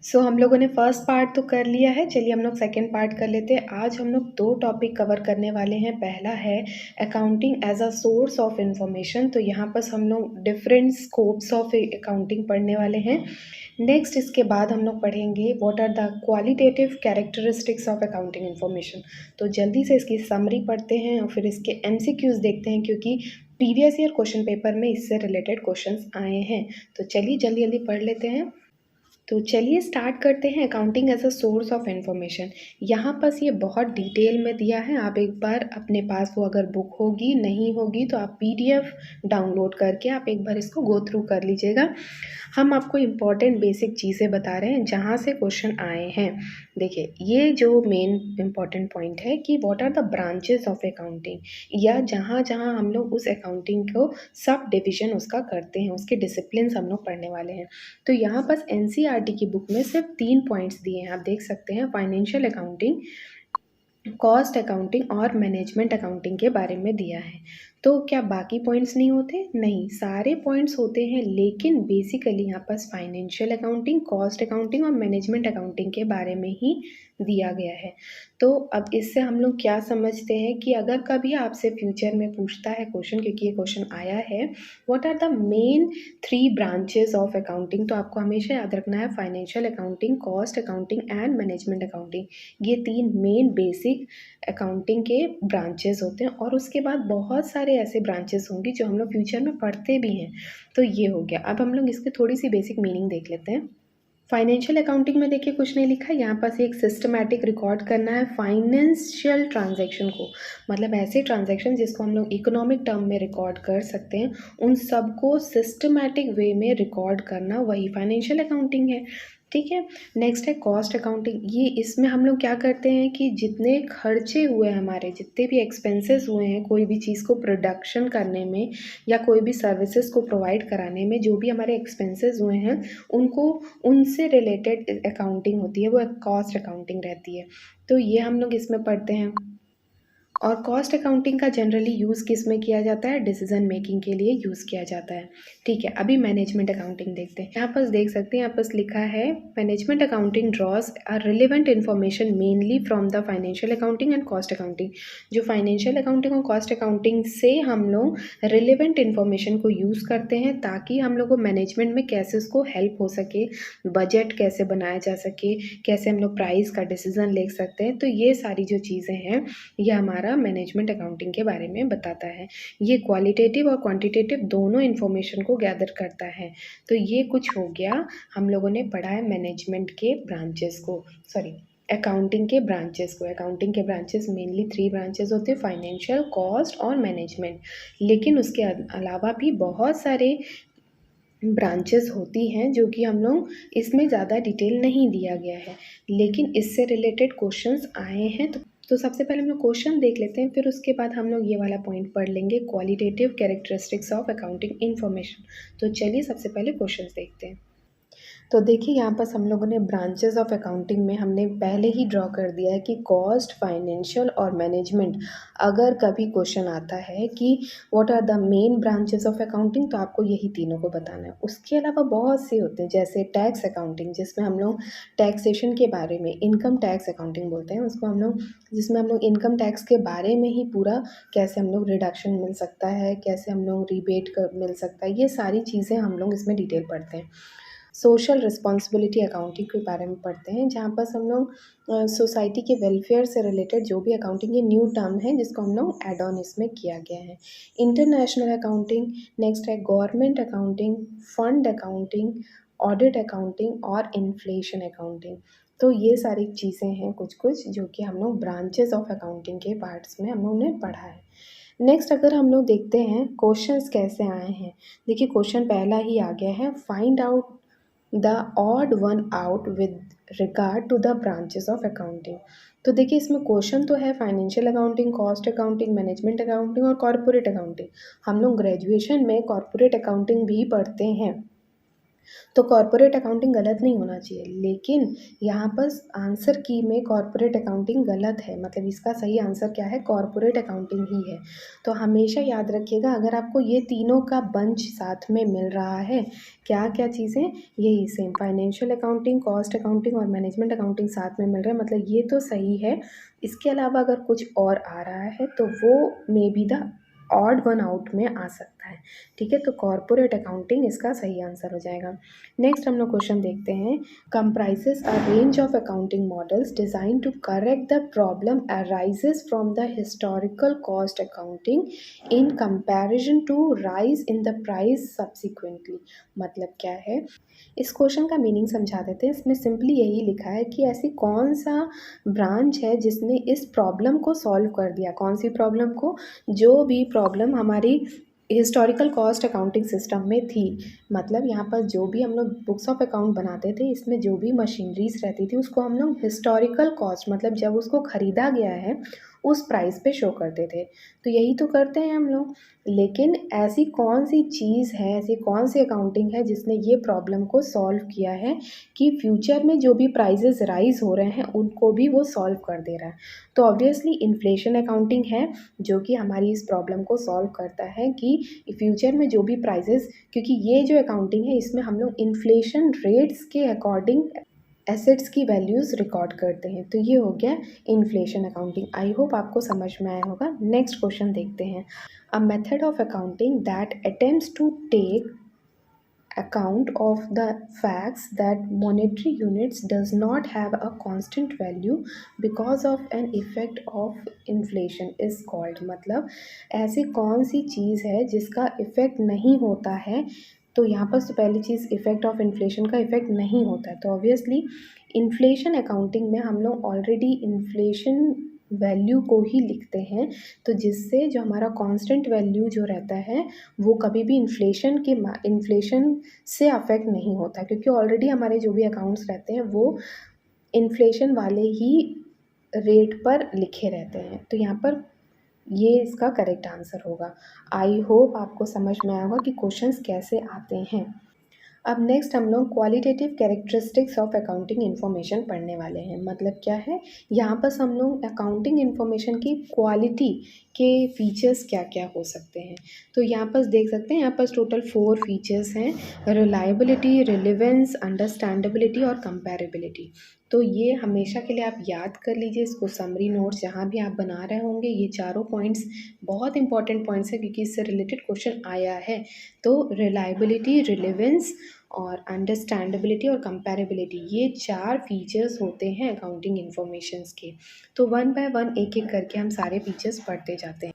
हम लोगों ने फर्स्ट पार्ट तो कर लिया है, चलिए हम लोग सेकंड पार्ट कर लेते हैं। आज हम लोग 2 टॉपिक कवर करने वाले हैं। पहला है accounting as a source of information, तो यहाँ पर हम लोग डिफरेंट स्कोप्स ऑफ अकाउंटिंग पढ़ने वाले हैं। नेक्स्ट इसके बाद हम लोग पढ़ेंगे what are the qualitative characteristics of accounting information. तो जल्दी से इसकी समरी पढ़ते हैं और फिर इसके एमसीक्यूज़ देखते हैं, क्योंकि प्रीवियस ईयर क्वेश्चन पेपर में इससे रिलेटेड क्वेश्चंस आए हैं। तो चलिए जल्दी जल्दी पढ़ लेते हैं। तो चलिए स्टार्ट करते हैं accounting as a source of information. यहाँ पर ये बहुत डिटेल में दिया है। आप एक बार अपने पास वो अगर बुक होगी, नहीं होगी तो आप पीडीएफ डाउनलोड करके आप एक बार इसको गो थ्रू कर लीजिएगा। हम आपको इम्पॉर्टेंट बेसिक चीज़ें बता रहे हैं जहाँ से क्वेश्चन आए हैं। देखिए, ये जो मेन इम्पॉर्टेंट पॉइंट है कि what are the branches of accounting, या जहाँ जहाँ हम लोग उस अकाउंटिंग को सब डिविजन उसका करते हैं, उसके डिसिप्लिन हम लोग पढ़ने वाले हैं। तो यहाँ पर एनसीईआरटी की बुक में सिर्फ 3 पॉइंट्स दिए हैं, आप देख सकते हैं। फाइनेंशियल अकाउंटिंग, कॉस्ट अकाउंटिंग और मैनेजमेंट अकाउंटिंग के बारे में दिया है। तो क्या बाकी पॉइंट्स नहीं होते? नहीं, सारे पॉइंट्स होते हैं, लेकिन बेसिकली यहाँ पर फाइनेंशियल अकाउंटिंग, कॉस्ट अकाउंटिंग और मैनेजमेंट अकाउंटिंग के बारे में ही दिया गया है। तो अब इससे हम लोग क्या समझते हैं कि अगर कभी आपसे फ्यूचर में पूछता है क्वेश्चन, क्योंकि ये क्वेश्चन आया है, what are the main 3 branches of accounting, तो आपको हमेशा याद रखना है financial accounting, cost accounting and management accounting. ये 3 मेन बेसिक अकाउंटिंग के ब्रांचेस होते हैं, और उसके बाद बहुत सारे ऐसे ब्रांचेस होंगे जो हम लोग फ्यूचर में पढ़ते भी हैं। तो ये हो गया। अब हम लोग इसकी थोड़ी सी बेसिक मीनिंग देख लेते हैं। फाइनेंशियल अकाउंटिंग में देखिए कुछ नहीं लिखा है, यहाँ पास एक सिस्टमैटिक रिकॉर्ड करना है फाइनेंशियल ट्रांजैक्शन को, मतलब ऐसे ट्रांजैक्शन जिसको हम लोग इकोनॉमिक टर्म में रिकॉर्ड कर सकते हैं, उन सबको सिस्टमैटिक वे में रिकॉर्ड करना, वही फाइनेंशियल अकाउंटिंग है। ठीक है। नेक्स्ट है कॉस्ट अकाउंटिंग। ये इसमें हम लोग क्या करते हैं कि जितने खर्चे हुए हमारे, जितने भी एक्सपेंसेस हुए हैं कोई भी चीज़ को प्रोडक्शन करने में या कोई भी सर्विसेज को प्रोवाइड कराने में, जो भी हमारे एक्सपेंसेस हुए हैं उनको, उनसे रिलेटेड अकाउंटिंग होती है, वो कॉस्ट अकाउंटिंग रहती है। तो ये हम लोग इसमें पढ़ते हैं। और कॉस्ट अकाउंटिंग का जनरली यूज़ किस में किया जाता है? डिसीजन मेकिंग के लिए यूज़ किया जाता है। ठीक है, अभी मैनेजमेंट अकाउंटिंग देखते हैं। यहाँ पर देख सकते हैं, यहाँ पर लिखा है management accounting draws a relevant information mainly from the financial accounting and cost accounting. जो फाइनेंशियल अकाउंटिंग और कॉस्ट अकाउंटिंग से हम लोग रिलेवेंट इन्फॉर्मेशन को यूज़ करते हैं, ताकि हम लोग को मैनेजमेंट में कैसे उसको हेल्प हो सके, बजट कैसे बनाया जा सके, कैसे हम लोग प्राइस का डिसीजन ले सकते हैं। तो ये सारी जो चीज़ें हैं, ये हमारा मैनेजमेंट अकाउंटिंग के बारे में बताता है। ये क्वालिटेटिव और क्वांटिटेटिव दोनों इन्फॉर्मेशन को गैदर करता है। तो ये कुछ हो गया, हम लोगों ने पढ़ा है मैनेजमेंट के ब्रांचेस को, सॉरी अकाउंटिंग के ब्रांचेस को। अकाउंटिंग के ब्रांचेस मेनली 3 ब्रांचेस होते हैं, फाइनेंशियल, कॉस्ट और मैनेजमेंट। लेकिन उसके अलावा भी बहुत सारे ब्रांचेस होती हैं जो कि हम लोग इसमें ज़्यादा डिटेल नहीं दिया गया है, लेकिन इससे रिलेटेड क्वेश्चंस आए हैं। तो सबसे पहले हम लोग क्वेश्चन देख लेते हैं, फिर उसके बाद हम लोग ये वाला पॉइंट पढ़ लेंगे, qualitative characteristics of accounting information. तो चलिए सबसे पहले क्वेश्चंस देखते हैं। तो देखिए, यहाँ पर हम लोगों ने ब्रांचेस ऑफ अकाउंटिंग में हमने पहले ही ड्रॉ कर दिया है कि कॉस्ट, फाइनेंशियल और मैनेजमेंट। अगर कभी क्वेश्चन आता है कि what are the main branches of accounting, तो आपको यही तीनों को बताना है। उसके अलावा बहुत से होते हैं, जैसे टैक्स अकाउंटिंग, जिसमें हम लोग टैक्सेशन के बारे में, इनकम टैक्स अकाउंटिंग बोलते हैं उसको हम लोग, जिसमें हम लोग इनकम टैक्स के बारे में ही पूरा, कैसे हम लोग रिडक्शन मिल सकता है, कैसे हम लोग रिबेट मिल सकता है, ये सारी चीज़ें हम लोग इसमें डिटेल पढ़ते हैं। सोशल रिस्पॉन्सिबिलिटी अकाउंटिंग के बारे में पढ़ते हैं, जहाँ पर हम लोग सोसाइटी के वेलफेयर से रिलेटेड जो भी अकाउंटिंग, ये न्यू टर्म है जिसको हम लोग एड ऑन इसमें किया गया है। इंटरनेशनल अकाउंटिंग, नेक्स्ट है government accounting, fund accounting, audit accounting और इन्फ्लेशन अकाउंटिंग। तो ये सारी चीज़ें हैं कुछ कुछ जो कि हम लोग ब्रांचेस ऑफ अकाउंटिंग के पार्ट्स में हम लोगों ने पढ़ा है। नेक्स्ट अगर हम लोग देखते हैं क्वेश्चंस कैसे आए हैं, देखिए क्वेश्चन पहला ही आ गया है, find out the odd one out with regard to the branches of accounting. तो देखिए इसमें क्वेश्चन तो है financial accounting, cost accounting, management accounting और कॉर्पोरेट अकाउंटिंग। हम लोग ग्रेजुएशन में कॉर्पोरेट अकाउंटिंग भी पढ़ते हैं, तो कॉर्पोरेट अकाउंटिंग गलत नहीं होना चाहिए, लेकिन यहाँ पर आंसर की में कॉर्पोरेट अकाउंटिंग गलत है, मतलब इसका सही आंसर क्या है, कॉर्पोरेट अकाउंटिंग ही है। तो हमेशा याद रखिएगा, अगर आपको ये तीनों का बंच साथ में मिल रहा है, क्या क्या चीज़ें, यही same financial accounting, cost accounting और मैनेजमेंट अकाउंटिंग साथ में मिल रहा है, मतलब ये तो सही है। इसके अलावा अगर कुछ और आ रहा है तो वो may be the odd one out में आ सकता है। ठीक है, तो कॉर्पोरेट अकाउंटिंग इसका सही आंसर हो जाएगा। नेक्स्ट हम लोग क्वेश्चन देखते हैं। Comprises a range of accounting models designed to correct the problem arises from the historical cost accounting in comparison to rise in the price subsequently. मतलब क्या है, इस क्वेश्चन का मीनिंग समझा देते हैं। इसमें सिंपली यही लिखा है कि ऐसी कौन सा ब्रांच है जिसने इस प्रॉब्लम को सॉल्व कर दिया। कौन सी प्रॉब्लम को, जो भी प्रॉब्लम हमारी हिस्टोरिकल कॉस्ट अकाउंटिंग सिस्टम में थी, मतलब यहाँ पर जो भी हम लोग बुक्स ऑफ अकाउंट बनाते थे, इसमें जो भी मशीनरीज रहती थी उसको हम लोग हिस्टोरिकल कॉस्ट, मतलब जब उसको ख़रीदा गया है उस प्राइस पे शो करते थे। तो यही तो करते हैं हम लोग। लेकिन ऐसी कौन सी चीज़ है, ऐसी कौन सी अकाउंटिंग है जिसने ये प्रॉब्लम को सॉल्व किया है कि फ्यूचर में जो भी प्राइजेस राइज हो रहे हैं उनको भी वो सॉल्व कर दे रहा है। तो ऑब्वियसली इन्फ्लेशन अकाउंटिंग है, जो कि हमारी इस प्रॉब्लम को सॉल्व करता है कि फ्यूचर में जो भी प्राइजेस, क्योंकि ये जो अकाउंटिंग है इसमें हम लोग इन्फ्लेशन रेट्स के अकॉर्डिंग एसेट्स की वैल्यूज़ रिकॉर्ड करते हैं। तो ये हो गया इन्फ्लेशन अकाउंटिंग। आई होप आपको समझ में आया होगा। नेक्स्ट क्वेश्चन देखते हैं। A method of accounting that attempts to take account of the facts that monetary units does not have a constant value because of an effect of inflation is called। मतलब ऐसी कौन सी चीज़ है जिसका effect नहीं होता है। तो यहाँ पर तो पहली चीज़, इफ़ेक्ट ऑफ इन्फ्लेशन का इफ़ेक्ट नहीं होता है, तो ऑब्वियसली इन्फ्लेशन अकाउंटिंग में हम लोग ऑलरेडी इन्फ्लेशन वैल्यू को ही लिखते हैं। तो जिससे जो हमारा कांस्टेंट वैल्यू जो रहता है वो कभी भी इन्फ्लेशन से अफेक्ट नहीं होता, क्योंकि ऑलरेडी हमारे जो भी अकाउंट्स रहते हैं वो इन्फ्लेशन वाले ही रेट पर लिखे रहते हैं। तो यहाँ पर ये इसका करेक्ट आंसर होगा। आई होप आपको समझ में आया होगा कि क्वेश्चंस कैसे आते हैं। अब नेक्स्ट हम लोग qualitative characteristics of accounting information पढ़ने वाले हैं। मतलब क्या है, यहाँ पर हम लोग अकाउंटिंग इन्फॉर्मेशन की क्वालिटी के फीचर्स क्या क्या हो सकते हैं। तो यहाँ पर देख सकते हैं, यहाँ पर टोटल 4 फीचर्स हैं, रिलायबिलिटी, रिलेवेंस, अंडरस्टैंडेबिलिटी और कंपेरेबिलिटी। तो ये हमेशा के लिए आप याद कर लीजिए इसको, समरी नोट्स जहाँ भी आप बना रहे होंगे ये चारों पॉइंट्स बहुत इंपॉर्टेंट पॉइंट्स है, क्योंकि इससे रिलेटेड क्वेश्चन आया है। तो रिलायबिलिटी, रिलेवेंस और अंडरस्टैंडेबिलिटी और कंपैरेबिलिटी, ये 4 फीचर्स होते हैं अकाउंटिंग इन्फॉर्मेशंस के। तो वन बाय वन एक एक करके हम सारे फीचर्स पढ़ते जाते हैं।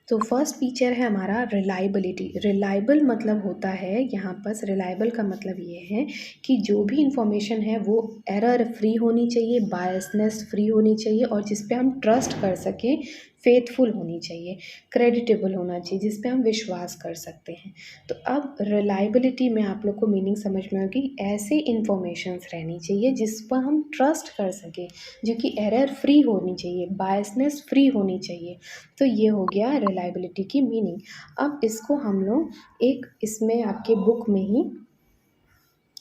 तो फर्स्ट फीचर है हमारा रिलायबिलिटी। रिलायबल मतलब होता है, यहाँ पर रिलायबल का मतलब ये है कि जो भी इंफॉर्मेशन है वो एरर फ्री होनी चाहिए, बायसनेस फ्री होनी चाहिए और जिस पे हम ट्रस्ट कर सकें, फेथफुल होनी चाहिए, क्रेडिटेबल होना चाहिए, जिस पे हम विश्वास कर सकते हैं। तो अब रिलायबिलिटी में आप लोग को मीनिंग समझ में होगी, ऐसे इंफॉर्मेशंस रहनी चाहिए जिस पर हम ट्रस्ट कर सकें, जो कि एरर फ्री होनी चाहिए, बायसनेस फ्री होनी चाहिए। तो ये हो गया रिलायबिलिटी की मीनिंग। अब इसको हम लोग एक इसमें आपके बुक में ही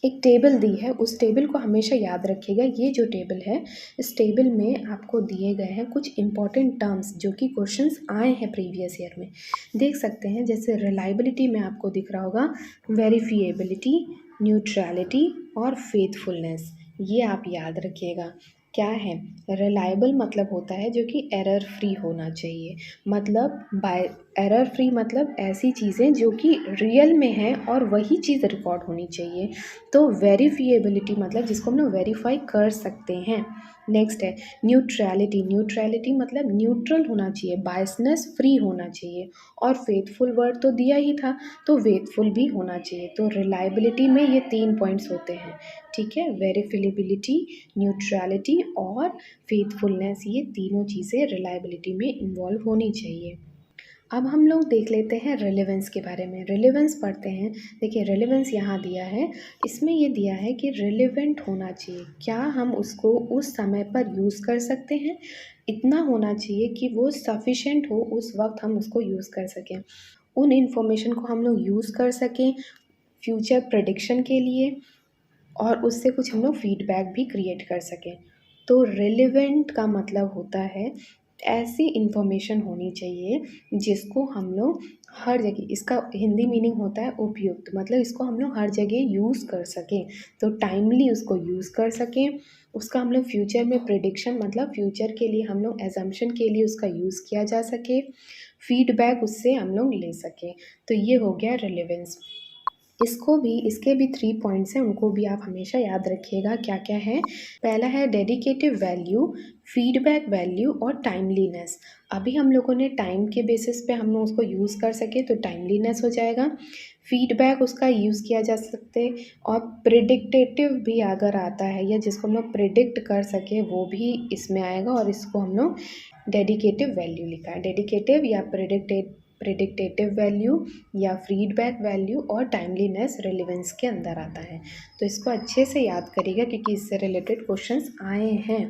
एक टेबल दी है, उस टेबल को हमेशा याद रखिएगा। ये जो टेबल है, इस टेबल में आपको दिए गए हैं कुछ इंपॉर्टेंट टर्म्स जो कि क्वेश्चंस आए हैं प्रीवियस ईयर में। देख सकते हैं, जैसे रिलायबिलिटी में आपको दिख रहा होगा वेरीफिएबिलिटी, न्यूट्रलिटी और फेथफुलनेस। ये आप याद रखिएगा। क्या है, रिलायबल मतलब होता है जो कि एरर फ्री होना चाहिए, मतलब बाय एरर फ्री मतलब ऐसी चीज़ें जो कि रियल में हैं और वही चीज़ रिकॉर्ड होनी चाहिए। तो वेरीफिएबिलिटी मतलब जिसको हम लोग वेरीफाई कर सकते हैं। नेक्स्ट है न्यूट्रलिटी। न्यूट्रलिटी मतलब न्यूट्रल होना चाहिए, बायसनेस फ्री होना चाहिए। और फेथफुल वर्ड तो दिया ही था, तो फेथफुल भी होना चाहिए। तो रिलायबिलिटी में ये 3 पॉइंट्स होते हैं, ठीक है, वेरीफिलेबिलिटी, न्यूट्रलिटी और फेथफुलनेस, ये तीनों चीज़ें रिलायबिलिटी में इन्वॉल्व होनी चाहिए। अब हम लोग देख लेते हैं रेलेवेंस के बारे में। रेलेवेंस पढ़ते हैं। देखिए रेलेवेंस यहाँ दिया है, इसमें ये दिया है कि रिलेवेंट होना चाहिए, क्या हम उसको उस समय पर यूज़ कर सकते हैं, इतना होना चाहिए कि वो सफिशेंट हो, उस वक्त हम उसको यूज़ कर सकें, उन इन्फॉर्मेशन को हम लोग यूज़ कर सकें, फ्यूचर प्रेडिक्शन के लिए, और उससे कुछ हम लोग फीडबैक भी क्रिएट कर सकें। तो रिलेवेंट का मतलब होता है ऐसी इन्फॉर्मेशन होनी चाहिए जिसको हम लोग हर जगह, इसका हिंदी मीनिंग होता है उपयुक्त, मतलब इसको हम लोग हर जगह यूज़ कर सकें, तो टाइमली उसको यूज़ कर सकें। उसका हम लोग फ्यूचर में प्रिडिक्शन, मतलब फ्यूचर के लिए हम लोग एजम्पशन के लिए उसका यूज़ किया जा सके, फीडबैक उससे हम लोग ले सकें। तो ये हो गया रिलेवेंस। इसके भी 3 पॉइंट्स हैं, उनको भी आप हमेशा याद रखिएगा क्या क्या है। पहला है डेडिकेटिव वैल्यू, फीडबैक वैल्यू और टाइमलीनेस। अभी हम लोगों ने टाइम के बेसिस पे हम लोग उसको यूज़ कर सके तो टाइमलीनेस हो जाएगा, फीडबैक उसका यूज़ किया जा सकते, और प्रिडिक्टेटिव भी अगर आता है या जिसको हम लोग प्रिडिक्ट कर सके वो भी इसमें आएगा, और इसको हम लोग डेडिकेटिव वैल्यू लिखा है। डेडिकेटिव या प्रिडिक्टेटिव वैल्यू या फीडबैक वैल्यू और टाइमलीनेस रिलेवेंस के अंदर आता है। तो इसको अच्छे से याद करिएगा क्योंकि इससे रिलेटेड क्वेश्चंस आए हैं।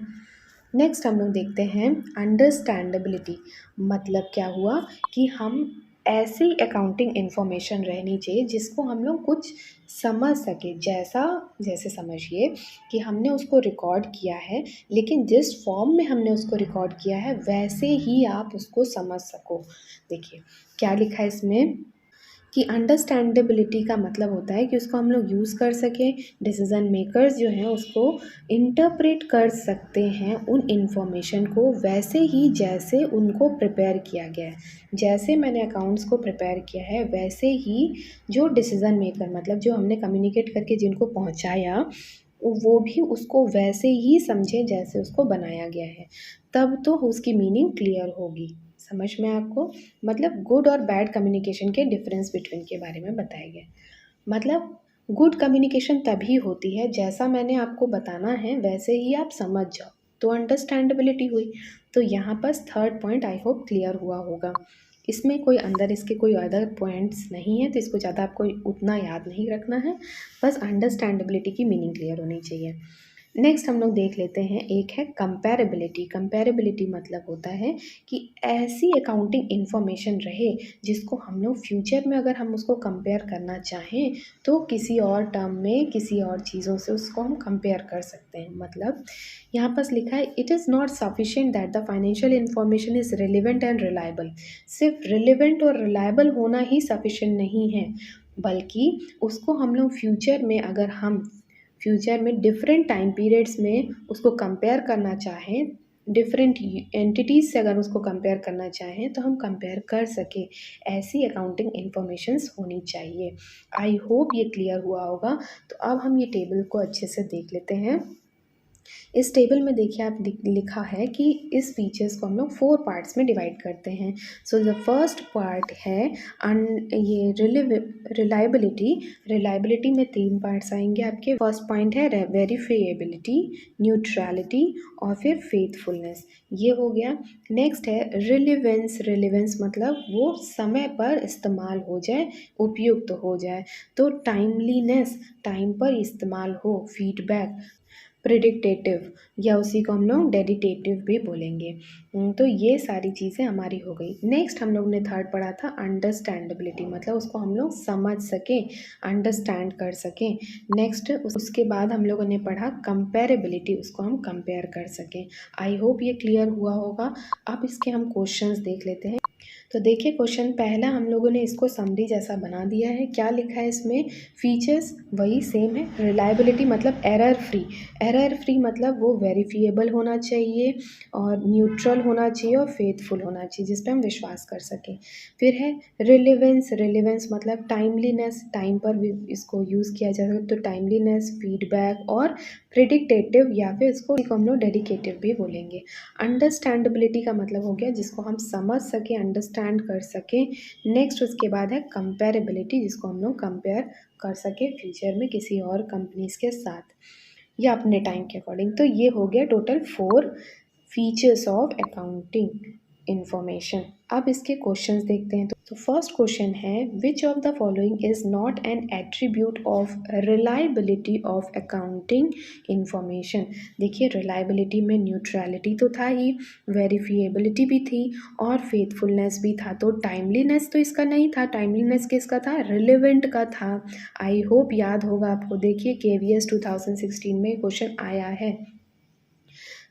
नेक्स्ट हम लोग देखते हैं अंडरस्टैंडेबिलिटी। मतलब क्या हुआ कि हम ऐसी अकाउंटिंग इन्फॉर्मेशन रहनी चाहिए जिसको हम लोग कुछ समझ सके, जैसे समझिए कि हमने उसको रिकॉर्ड किया है, लेकिन जिस फॉर्म में हमने उसको रिकॉर्ड किया है वैसे ही आप उसको समझ सको। देखिए क्या लिखा है इसमें कि अंडरस्टैंडेबिलिटी का मतलब होता है कि उसको हम लोग यूज़ कर सकें, डिसीज़न मेकर्स जो हैं उसको इंटरप्रेट कर सकते हैं उन इन्फॉर्मेशन को वैसे ही जैसे उनको प्रिपेयर किया गया है। जैसे मैंने अकाउंट्स को प्रिपेयर किया है वैसे ही जो डिसीज़न मेकर, मतलब जो हमने कम्युनिकेट करके जिनको पहुंचाया, वो भी उसको वैसे ही समझे जैसे उसको बनाया गया है, तब तो उसकी मीनिंग क्लियर होगी। समझ में आपको? मतलब गुड और बैड कम्युनिकेशन के डिफरेंस बिटवीन के बारे में बताया गया। मतलब गुड कम्युनिकेशन तभी होती है जैसा मैंने आपको बताना है वैसे ही आप समझ जाओ, तो अंडरस्टैंडेबिलिटी हुई। तो यहाँ पर third point I hope clear हुआ होगा। इसमें कोई अंदर इसके कोई अदर पॉइंट्स नहीं है, तो इसको ज़्यादा आपको उतना याद नहीं रखना है, बस अंडरस्टैंडेबिलिटी की मीनिंग क्लियर होनी चाहिए। नेक्स्ट हम लोग देख लेते हैं, एक है कंपैरेबिलिटी। कंपैरेबिलिटी मतलब होता है कि ऐसी अकाउंटिंग इन्फॉर्मेशन रहे जिसको हम लोग फ्यूचर में अगर हम उसको कंपेयर करना चाहें तो किसी और टर्म में किसी और चीज़ों से उसको हम कंपेयर कर सकते हैं। मतलब यहाँ पर लिखा है it is not sufficient that the financial information is relevant and reliable. सिर्फ रिलेवेंट और रिलायबल होना ही सफिशिएंट नहीं है, बल्कि उसको हम लोग फ्यूचर में डिफरेंट टाइम पीरियड्स में उसको कंपेयर करना चाहें, डिफरेंट एंटिटीज़ से अगर उसको कंपेयर करना चाहें तो हम कंपेयर कर सकें, ऐसी अकाउंटिंग इन्फॉर्मेशंस होनी चाहिए। आई होप ये क्लियर हुआ होगा। तो अब हम ये टेबल को अच्छे से देख लेते हैं। इस टेबल में देखिए आप लिखा है कि इस फीचर्स को हम लोग 4 पार्ट्स में डिवाइड करते हैं। सो द फर्स्ट पार्ट है ये रिलायबिलिटी। रिलायबिलिटी में 3 पार्ट्स आएंगे आपके। फर्स्ट पॉइंट है वेरीफाइएबिलिटी, न्यूट्रलिटी और फिर फेथफुलनेस, ये हो गया। नेक्स्ट है रिलेवेंस। रिलेवेंस मतलब वो समय पर इस्तेमाल हो जाए, उपयुक्त हो जाए। तो टाइमलीनेस, टाइम पर इस्तेमाल हो। फीडबैक, प्रिडिक्टेटिव या उसी को हम लोग डेडिकेटिव भी बोलेंगे। तो ये सारी चीज़ें हमारी हो गई। नेक्स्ट हम लोग ने थर्ड पढ़ा था अंडरस्टैंडेबिलिटी, मतलब उसको हम लोग समझ सकें, अंडरस्टैंड कर सकें। नेक्स्ट उसके बाद हम लोगों ने पढ़ा कंपेरेबिलिटी, उसको हम कंपेयर कर सकें। आई होप ये क्लियर हुआ होगा। अब इसके हम क्वेश्चंस देख लेते हैं। तो देखिए क्वेश्चन पहला हम लोगों ने इसको समरी जैसा बना दिया है। क्या लिखा है इसमें? फीचर्स वही सेम है। रिलायबिलिटी मतलब एरर फ्री, एरर फ्री मतलब वो वेरीफिएबल होना चाहिए और न्यूट्रल होना चाहिए और फेथफुल होना चाहिए जिस पे हम विश्वास कर सकें। फिर है रिलेवेंस। रिलेवेंस मतलब टाइमलीनेस, टाइम पर भी इसको यूज़ किया जा सकता है, तो टाइमलीनेस, फीडबैक और प्रिडिक्टेटिव या फिर इसको हम लोग डेडिकेटिव भी बोलेंगे। अंडरस्टैंडेबिलिटी का मतलब हो गया जिसको हम समझ सकें, अंडरस्टैंड कर सकें। नेक्स्ट उसके बाद है कंपेरेबिलिटी, जिसको हम लोग कंपेयर कर सकें फ्यूचर में किसी और कंपनीज़ के साथ या अपने टाइम के अकॉर्डिंग। तो ये हो गया total 4 features of accounting. Information. अब इसके क्वेश्चंस देखते हैं। तो फर्स्ट क्वेश्चन है, which of the following is not an attribute of reliability of accounting information. देखिए, रिलायबिलिटी में न्यूट्रलिटी तो था ही, वेरीफिएबिलिटी भी थी और फेथफुलनेस भी था। तो टाइमलीनेस तो इसका नहीं था। टाइमलीनेस किसका था? रिलेवेंट का था। आई होप याद होगा आपको। देखिए, KVS 2016 में क्वेश्चन आया है,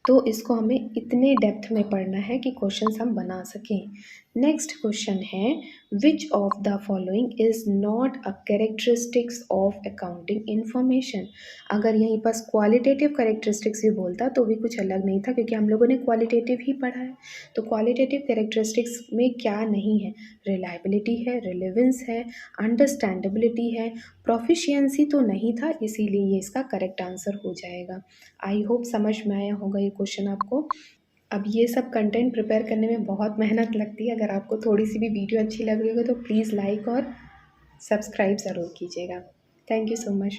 तो इसको हमें इतने डेप्थ में पढ़ना है कि क्वेश्चंस हम बना सकें। नेक्स्ट क्वेश्चन है, which of the following is not a characteristics of accounting information. अगर यहीं पास क्वालिटेटिव कैरेक्टरिस्टिक्स भी बोलता तो भी कुछ अलग नहीं था, क्योंकि हम लोगों ने क्वालिटेटिव ही पढ़ा है। तो क्वालिटेटिव कैरेक्टरिस्टिक्स में क्या नहीं है? रिलायबिलिटी है, रिलेवेंस है, अंडरस्टैंडेबिलिटी है, प्रोफिशिएंसी तो नहीं था, इसीलिए ये इसका करेक्ट आंसर हो जाएगा। आई होप समझ में आया होगा ये क्वेश्चन आपको। अब ये सब कंटेंट प्रिपेयर करने में बहुत मेहनत लगती है। अगर आपको थोड़ी सी भी वीडियो अच्छी लग रही हो तो प्लीज़ लाइक और सब्सक्राइब ज़रूर कीजिएगा। Thank you so much.